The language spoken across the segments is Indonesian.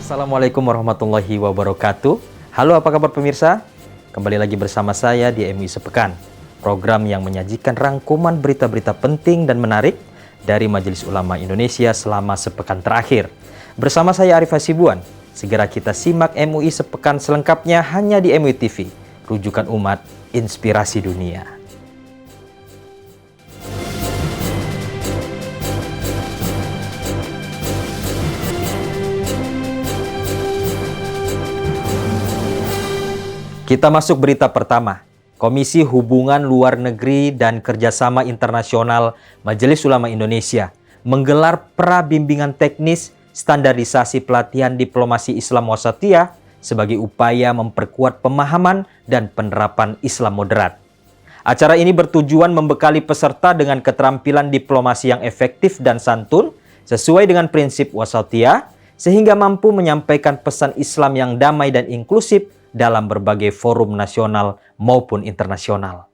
Assalamualaikum warahmatullahi wabarakatuh. Halo, apa kabar pemirsa? Kembali lagi bersama saya di MUI Sepekan, program yang menyajikan rangkuman berita-berita penting dan menarik dari Majelis Ulama Indonesia selama sepekan terakhir. Bersama saya Arif Hasibuan, segera kita simak MUI Sepekan selengkapnya hanya di MUI TV, rujukan umat, inspirasi dunia. Kita masuk berita pertama. Komisi Hubungan Luar Negeri dan Kerjasama Internasional Majelis Ulama Indonesia menggelar pra-bimbingan teknis standarisasi pelatihan diplomasi Islam Wasatiyah sebagai upaya memperkuat pemahaman dan penerapan Islam moderat. Acara ini bertujuan membekali peserta dengan keterampilan diplomasi yang efektif dan santun sesuai dengan prinsip Wasatiyah sehingga mampu menyampaikan pesan Islam yang damai dan inklusif dalam berbagai forum nasional maupun internasional.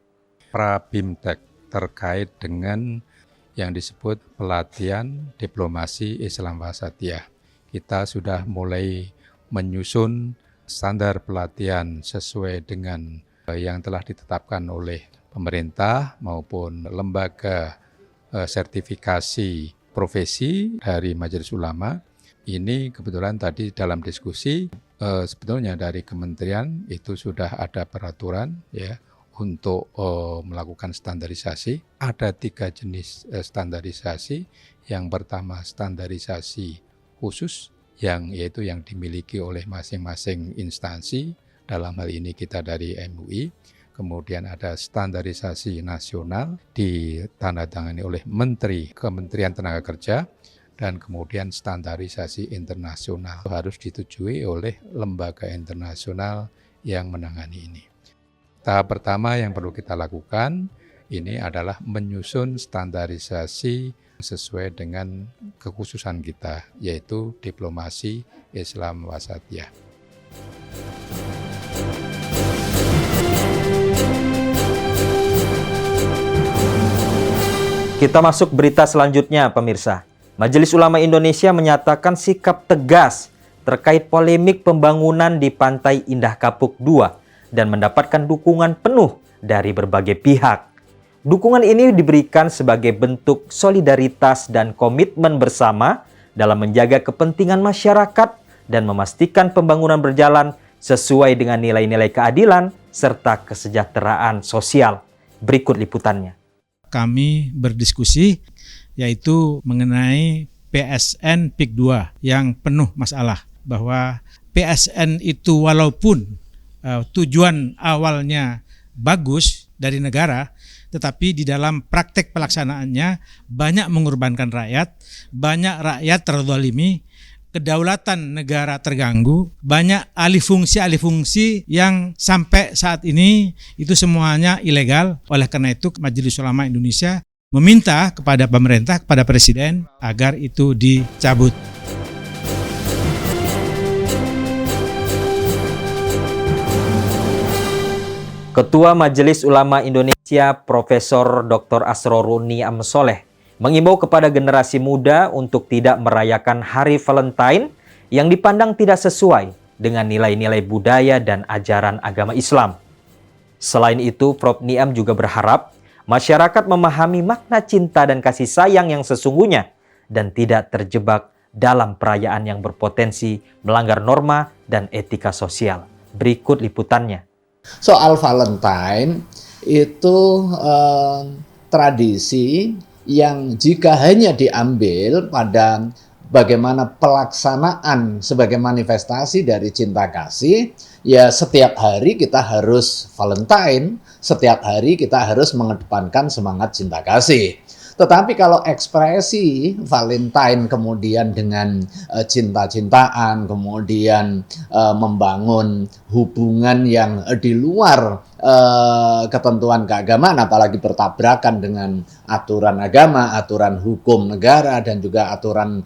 Pra-Bimtek terkait dengan yang disebut pelatihan diplomasi Islam Wasatiyah. Kita sudah mulai menyusun standar pelatihan sesuai dengan yang telah ditetapkan oleh pemerintah maupun lembaga sertifikasi profesi dari Majelis Ulama. Ini kebetulan tadi dalam diskusi sebetulnya dari kementerian itu sudah ada peraturan ya untuk melakukan standarisasi. Ada 3 jenis standarisasi. Yang pertama standarisasi khusus yaitu yang dimiliki oleh masing-masing instansi. Dalam hal ini kita dari MUI. Kemudian ada standarisasi nasional ditandatangani oleh Kementerian Tenaga Kerja. Dan kemudian standarisasi internasional harus disetujui oleh lembaga internasional yang menangani ini. Tahap pertama yang perlu kita lakukan ini adalah menyusun standarisasi sesuai dengan kekhususan kita, yaitu diplomasi Islam Wasatiyah. Kita masuk berita selanjutnya, pemirsa. Majelis Ulama Indonesia menyatakan sikap tegas terkait polemik pembangunan di Pantai Indah Kapuk II dan mendapatkan dukungan penuh dari berbagai pihak. Dukungan ini diberikan sebagai bentuk solidaritas dan komitmen bersama dalam menjaga kepentingan masyarakat dan memastikan pembangunan berjalan sesuai dengan nilai-nilai keadilan serta kesejahteraan sosial. Berikut liputannya. Kami berdiskusi yaitu mengenai PSN PIK 2 yang penuh masalah, bahwa PSN itu walaupun tujuan awalnya bagus dari negara, tetapi di dalam praktek pelaksanaannya banyak mengorbankan rakyat, banyak rakyat terzalimi, kedaulatan negara terganggu, banyak alih fungsi yang sampai saat ini itu semuanya ilegal. Oleh karena itu Majelis Ulama Indonesia meminta kepada pemerintah, kepada Presiden agar itu dicabut. Ketua Majelis Ulama Indonesia Profesor Dr. Asrorun Niam Soleh mengimbau kepada generasi muda untuk tidak merayakan Hari Valentine yang dipandang tidak sesuai dengan nilai-nilai budaya dan ajaran agama Islam. Selain itu, Prof. Niam juga berharap masyarakat memahami makna cinta dan kasih sayang yang sesungguhnya dan tidak terjebak dalam perayaan yang berpotensi melanggar norma dan etika sosial. Berikut liputannya. Soal Valentine itu tradisi yang jika hanya diambil pada bagaimana pelaksanaan sebagai manifestasi dari cinta kasih, ya setiap hari kita harus Valentine, setiap hari kita harus mengedepankan semangat cinta kasih. Tetapi kalau ekspresi Valentine kemudian dengan cinta-cintaan, kemudian membangun hubungan yang di luar ketentuan keagamaan, apalagi bertabrakan dengan aturan agama, aturan hukum negara, dan juga aturan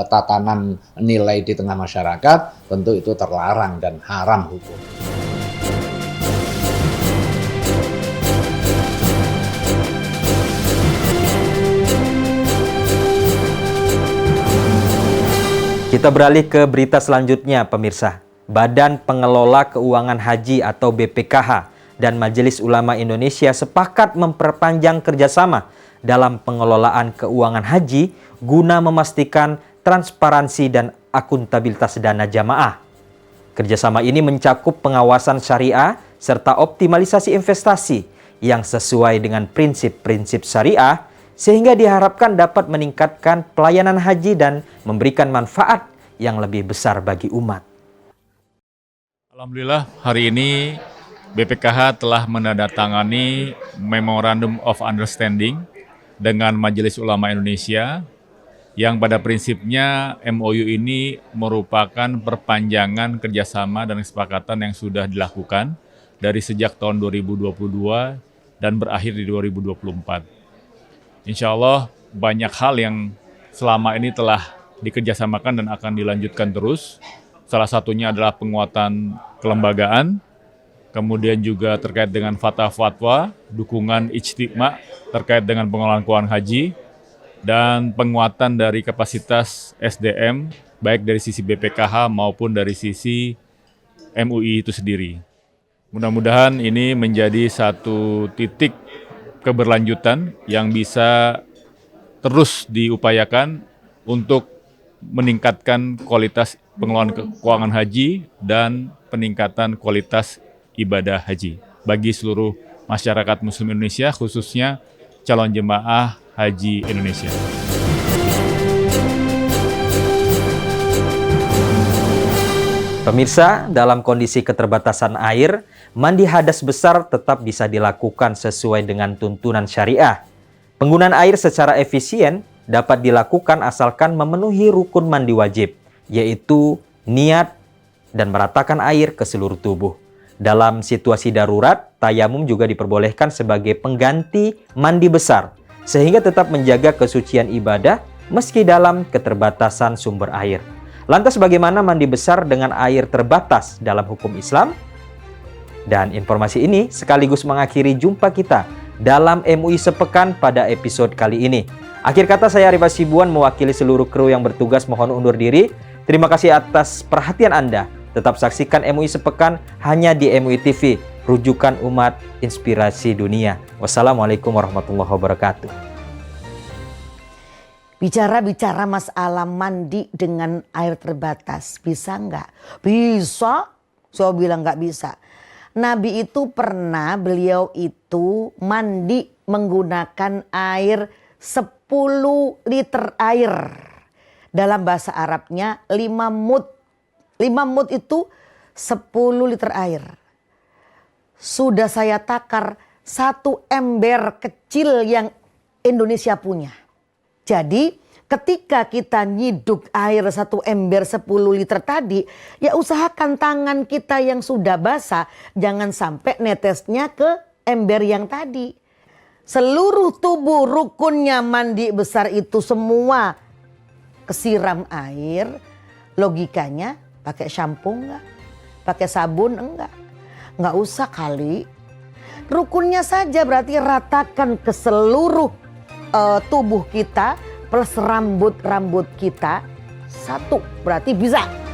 tatanan nilai di tengah masyarakat, tentu itu terlarang dan haram hukum. Kita beralih ke berita selanjutnya, pemirsa. Badan Pengelola Keuangan Haji atau BPKH dan Majelis Ulama Indonesia sepakat memperpanjang kerjasama dalam pengelolaan keuangan haji guna memastikan transparansi dan akuntabilitas dana jamaah. Kerjasama ini mencakup pengawasan syariah serta optimalisasi investasi yang sesuai dengan prinsip-prinsip syariah, sehingga diharapkan dapat meningkatkan pelayanan haji dan memberikan manfaat yang lebih besar bagi umat. Alhamdulillah, hari ini BPKH telah menandatangani Memorandum of Understanding dengan Majelis Ulama Indonesia yang pada prinsipnya MOU ini merupakan perpanjangan kerjasama dan kesepakatan yang sudah dilakukan dari sejak tahun 2022 dan berakhir di 2024. Insya Allah banyak hal yang selama ini telah dikerjasamakan dan akan dilanjutkan terus. Salah satunya adalah penguatan kelembagaan, kemudian juga terkait dengan fatwa-fatwa, dukungan ijtima terkait dengan pengelolaan keuangan haji, dan penguatan dari kapasitas SDM, baik dari sisi BPKH maupun dari sisi MUI itu sendiri. Mudah-mudahan ini menjadi satu titik keberlanjutan yang bisa terus diupayakan untuk meningkatkan kualitas pengelolaan keuangan haji dan peningkatan kualitas ibadah haji bagi seluruh masyarakat Muslim Indonesia, khususnya calon jemaah haji Indonesia. Pemirsa, dalam kondisi keterbatasan air, mandi hadas besar tetap bisa dilakukan sesuai dengan tuntunan syariah. Penggunaan air secara efisien dapat dilakukan asalkan memenuhi rukun mandi wajib, yaitu niat dan meratakan air ke seluruh tubuh. Dalam situasi darurat, tayamum juga diperbolehkan sebagai pengganti mandi besar, sehingga tetap menjaga kesucian ibadah meski dalam keterbatasan sumber air. Lantas bagaimana mandi besar dengan air terbatas dalam hukum Islam? Dan informasi ini sekaligus mengakhiri jumpa kita dalam MUI Sepekan pada episode kali ini. Akhir kata, saya Arif Hasibuan mewakili seluruh kru yang bertugas mohon undur diri. Terima kasih atas perhatian Anda. Tetap saksikan MUI Sepekan hanya di MUI TV, rujukan umat inspirasi dunia. Wassalamualaikum warahmatullahi wabarakatuh. Bicara masalah mandi dengan air terbatas, bisa nggak? Bisa, saya bilang nggak bisa. Nabi itu pernah, beliau itu mandi menggunakan air 10 liter air. Dalam bahasa Arabnya 5 mud. 5 mud itu 10 liter air. Sudah saya takar 1 ember kecil yang Indonesia punya. Jadi ketika kita nyiduk air 1 ember 10 liter tadi, ya usahakan tangan kita yang sudah basah jangan sampai netesnya ke ember yang tadi. Seluruh tubuh rukunnya mandi besar itu semua kesiram air. Logikanya pakai shampoo enggak? Pakai sabun enggak? Enggak usah kali. Rukunnya saja berarti ratakan ke seluruh tubuh kita plus rambut-rambut kita, 1 berarti bisa.